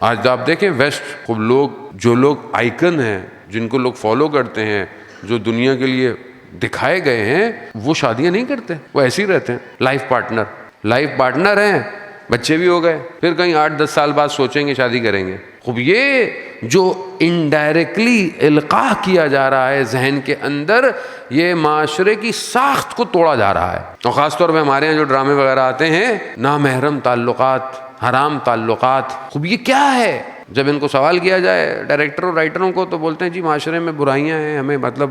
آج تو آپ دیکھیں ویسٹ خوب لوگ، جو لوگ آئیکن ہیں، جن کو لوگ فالو کرتے ہیں، جو دنیا کے لیے دکھائے گئے ہیں، وہ شادیاں نہیں کرتے، وہ ایسے ہی رہتے ہیں. لائف پارٹنر ہیں، بچے بھی ہو گئے، پھر کہیں 8-10 سال بعد سوچیں گے شادی کریں گے. خوب یہ جو انڈائریکٹلی القاء کیا جا رہا ہے ذہن کے اندر، یہ معاشرے کی ساخت کو توڑا جا رہا ہے. اور خاص طور پہ ہمارے یہاں جو ڈرامے وغیرہ آتے ہیں، نامحرم تعلقات، حرام تعلقات، خوب یہ کیا ہے؟ جب ان کو سوال کیا جائے ڈائریکٹر اور رائٹروں کو تو بولتے ہیں جی معاشرے میں برائیاں ہیں، ہمیں مطلب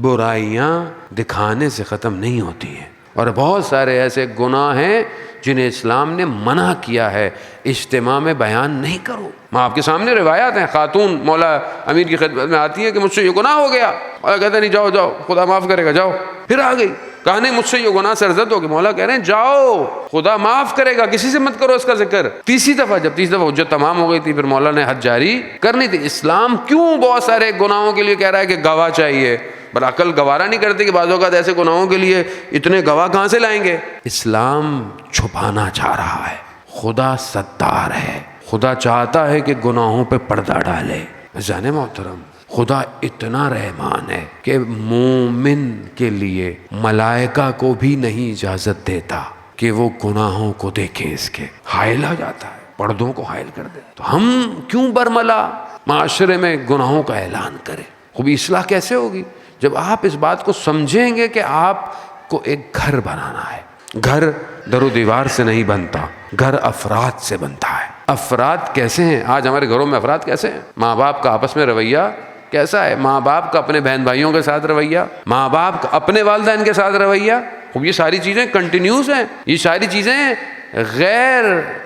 برائیاں دکھانے سے ختم نہیں ہوتی ہیں، اور بہت سارے ایسے گناہ ہیں جنہیں اسلام نے منع کیا ہے. اجتماع میں بیان نہیں کرو. میں آپ کے سامنے روایات ہیں، خاتون مولا امیر کی خدمت میں آتی ہے کہ مجھ سے یہ گناہ ہو گیا، مولا کہتے نہیں جاؤ جاؤ خدا معاف کرے گا، جاؤ. پھر آ گئی، کہا نہیں مجھ سے یہ گناہ سرزد ہو گیا، مولا کہہ رہے ہیں جاؤ خدا معاف کرے گا، کسی سے مت کرو اس کا ذکر. تیسری دفعہ حجت تمام ہو گئی تھی، پھر مولا نے حد جاری کرنی تھی. اسلام کیوں بہت سارے گناہوں کے لیے کہہ رہا ہے کہ گواہ چاہیے؟ بل عقل گوارا نہیں کرتی کہ بعض اوقات ایسے گناہوں کے لیے اتنے گواہ کہاں سے لائیں گے؟ اسلام چھپانا چاہ رہا ہے. خدا ستار ہے، خدا چاہتا ہے کہ گناہوں پہ پردہ ڈالے. جانے محترم، خدا اتنا رحمان ہے کہ مومن کے لیے ملائکہ کو بھی نہیں اجازت دیتا کہ وہ گناہوں کو دیکھیں، اس کے حائل آ جاتا ہے، پردوں کو حائل کر دے. تو ہم کیوں برملا معاشرے میں گناہوں کا اعلان کریں؟ خوبی اصلاح کیسے ہوگی؟ جب آپ اس بات کو سمجھیں گے کہ آپ کو ایک گھر بنانا ہے. گھر در و دیوار سے نہیں بنتا، گھر افراد سے بنتا ہے. افراد کیسے ہیں؟ آج ہمارے گھروں میں افراد کیسے ہیں؟ ماں باپ کا آپس میں رویہ کیسا ہے؟ ماں باپ کا اپنے بہن بھائیوں کے ساتھ رویہ، ماں باپ کا اپنے والدین کے ساتھ رویہ. خوب یہ ساری چیزیں کنٹینیوس ہیں، یہ ساری چیزیں غیر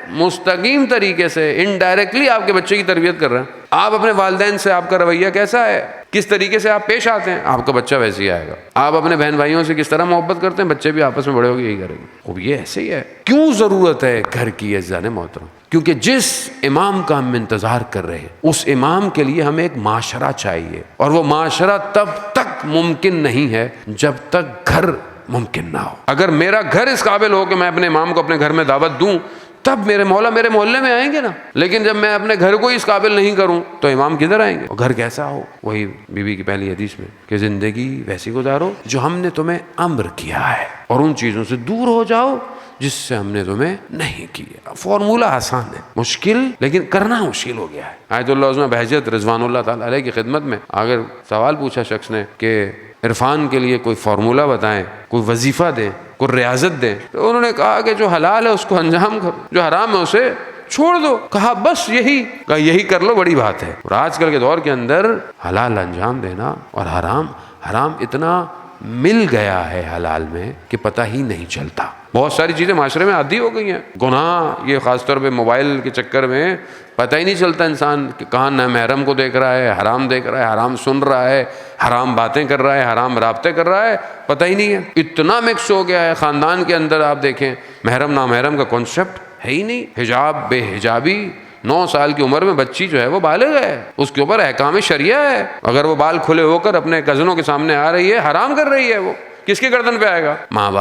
مستقیم طریقے سے انڈائریکٹلی آپ کے بچے کی تربیت کر رہے ہیں. آپ اپنے والدین سے آپ کا رویہ کیسا ہے، کس طریقے سے آپ پیش آتے ہیں، آپ کا بچہ ویسے ہی آئے گا. آپ اپنے بہن بھائیوں سے کس طرح محبت کرتے ہیں، بچے بھی آپس میں بڑے ہو کے یہی کریں گے. خوب یہ ایسے ہی ہے. کیوں ضرورت ہے گھر کی عزیزان محترم؟ کیونکہ جس امام کا ہم انتظار کر رہے ہیں اس امام کے لیے ہمیں ایک معاشرہ چاہیے، اور وہ معاشرہ تب تک ممکن نہیں ہے جب تک گھر ممکن نہ ہو. اگر میرا گھر اس قابل ہو کہ میں اپنے امام کو اپنے گھر میں دعوت دوں تب میرے مولا میرے محلے میں آئیں گے نا. لیکن جب میں اپنے گھر کو اس قابل نہیں کروں تو امام کدھر آئیں گے؟ اور گھر کیسا ہو؟ وہی بی کی پہلی حدیث میں کہ زندگی ویسی گزارو جو ہم نے تمہیں امر کیا ہے، اور ان چیزوں سے دور ہو جاؤ جس سے ہم نے تمہیں نہیں کیا. فارمولہ آسان ہے، مشکل لیکن کرنا مشکل ہو گیا ہے. آیت اللہ عظمہ بہجت رضوان اللہ تعالیٰ علیہ کی خدمت میں اگر سوال پوچھا شخص نے کہ عرفان کے لیے کوئی فارمولہ بتائیں، کوئی وظیفہ دیں، کوئی ریاضت دیں، تو انہوں نے کہا کہ جو حلال ہے اس کو انجام کرو، جو حرام ہے اسے چھوڑ دو. کہا بس یہی کر لو، بڑی بات ہے. اور آج کل کے دور کے اندر حلال انجام دینا اور حرام اتنا مل گیا ہے حلال میں کہ پتہ ہی نہیں چلتا. بہت ساری چیزیں معاشرے میں عادی ہو گئی ہیں. گناہ یہ خاص طور پہ موبائل کے چکر میں پتہ ہی نہیں چلتا انسان کہ کہاں نامحرم کو دیکھ رہا ہے، حرام دیکھ رہا ہے، حرام سن رہا ہے، حرام باتیں کر رہا ہے، حرام رابطے کر رہا ہے، پتہ ہی نہیں ہے. اتنا مکس ہو گیا ہے. خاندان کے اندر آپ دیکھیں محرم نامحرم کا کانسیپٹ ہے ہی نہیں. حجاب بے حجابی، 9 سال کی عمر میں بچی جو ہے وہ بالغ ہے، اس کے اوپر احکام شریعہ ہے. اگر وہ بال کھلے ہو کر اپنے کزنوں کے سامنے آ رہی ہے، حرام کر رہی ہے، وہ کس کے گردن پہ آئے گا؟ ماں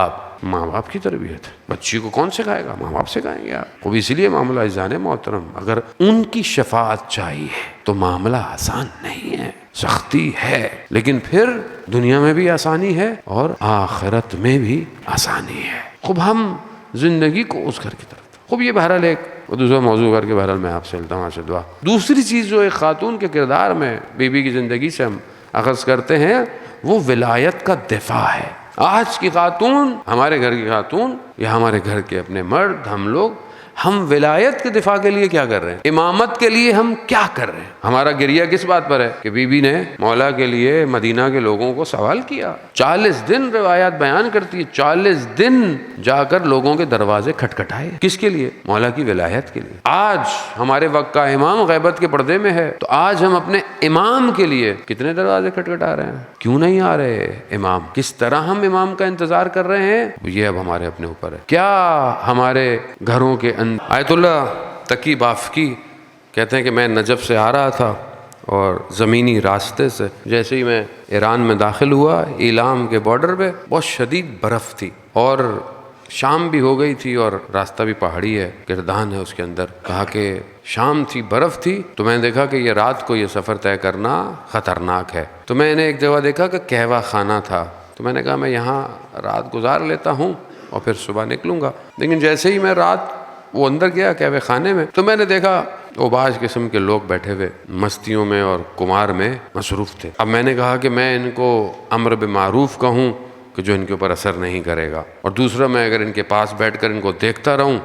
باپ کی تربیت. بچی کو کون سکھائے گا؟ ماں باپ سکھائیں گے. آپ کو اسی لیے معاملہ عزیزان محترم اگر ان کی شفاعت چاہیے تو معاملہ آسان نہیں ہے، سختی ہے، لیکن پھر دنیا میں بھی آسانی ہے اور آخرت میں بھی آسانی ہے. خوب ہم زندگی کو اس گھر کی طرف. خوب یہ بہرحال ایک دوسرا موضوع کر کے بہرحال میں آپ سے التماس سے دعا. دوسری چیز جو ایک خاتون کے کردار میں بی کی زندگی سے ہم اخذ کرتے ہیں وہ ولایت کا دفاع ہے. آج کی خاتون، ہمارے گھر کی خاتون یا ہمارے گھر کے اپنے مرد، ہم ولایت کے دفاع کے لیے کیا کر رہے ہیں؟ امامت کے لیے ہم کیا کر رہے ہیں؟ ہمارا گریہ کس بات پر ہے کہ بی نے مولا کے لیے مدینہ کے لوگوں کو سوال کیا. 40 دن روایات بیان کرتی ہے، 40 دن جا کر لوگوں کے دروازے کھٹکھٹائے. کس کے لیے؟ مولا کی ولایت کے لیے. آج ہمارے وقت کا امام غیبت کے پردے میں ہے تو آج ہم اپنے امام کے لیے کتنے دروازے کھٹکھٹا رہے ہیں؟ کیوں نہیں آ رہے امام؟ کس طرح ہم امام کا انتظار کر رہے ہیں؟ یہ اب ہمارے اپنے اوپر ہے. کیا ہمارے گھروں کے آیت اللہ تقی بافقی کہتے ہیں کہ میں نجف سے آ رہا تھا اور زمینی راستے سے جیسے ہی میں ایران میں داخل ہوا، ایلام کے بارڈر پہ بہت شدید برف تھی اور شام بھی ہو گئی تھی اور راستہ بھی پہاڑی ہے، گردان ہے اس کے اندر. کہا کہ شام تھی، برف تھی، تو میں نے دیکھا کہ یہ رات کو یہ سفر طے کرنا خطرناک ہے. تو میں نے ایک جگہ دیکھا کہ قہوہ خانہ تھا، تو میں نے کہا میں یہاں رات گزار لیتا ہوں اور پھر صبح نکلوں گا. لیکن جیسے ہی میں رات وہ اندر گیا قہوہ خانے میں، تو میں نے دیکھا اوباش قسم کے لوگ بیٹھے ہوئے مستیوں میں اور قمار میں مصروف تھے. اب میں نے کہا کہ میں ان کو امر بالمعروف کہوں کہ جو ان کے اوپر اثر نہیں کرے گا، اور دوسرا میں اگر ان کے پاس بیٹھ کر ان کو دیکھتا رہوں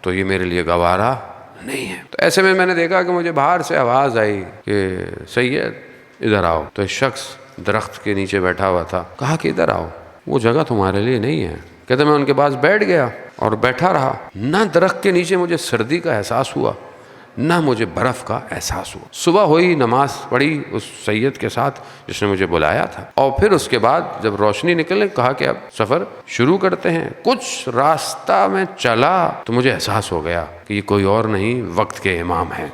تو یہ میرے لیے گوارا نہیں ہے. تو ایسے میں نے دیکھا کہ مجھے باہر سے آواز آئی کہ سید ادھر آؤ. تو ایک شخص درخت کے نیچے بیٹھا ہوا تھا. کہا کہ ادھر آؤ، وہ جگہ تمہارے لیے نہیں ہے. کہتے میں ان کے پاس بیٹھ گیا اور بیٹھا رہا. نہ درخت کے نیچے مجھے سردی کا احساس ہوا، نہ مجھے برف کا احساس ہوا. صبح ہوئی، نماز پڑھی اس سید کے ساتھ جس نے مجھے بلایا تھا، اور پھر اس کے بعد جب روشنی نکلنے کہا کہ اب سفر شروع کرتے ہیں. کچھ راستہ میں چلا تو مجھے احساس ہو گیا کہ یہ کوئی اور نہیں، وقت کے امام ہیں.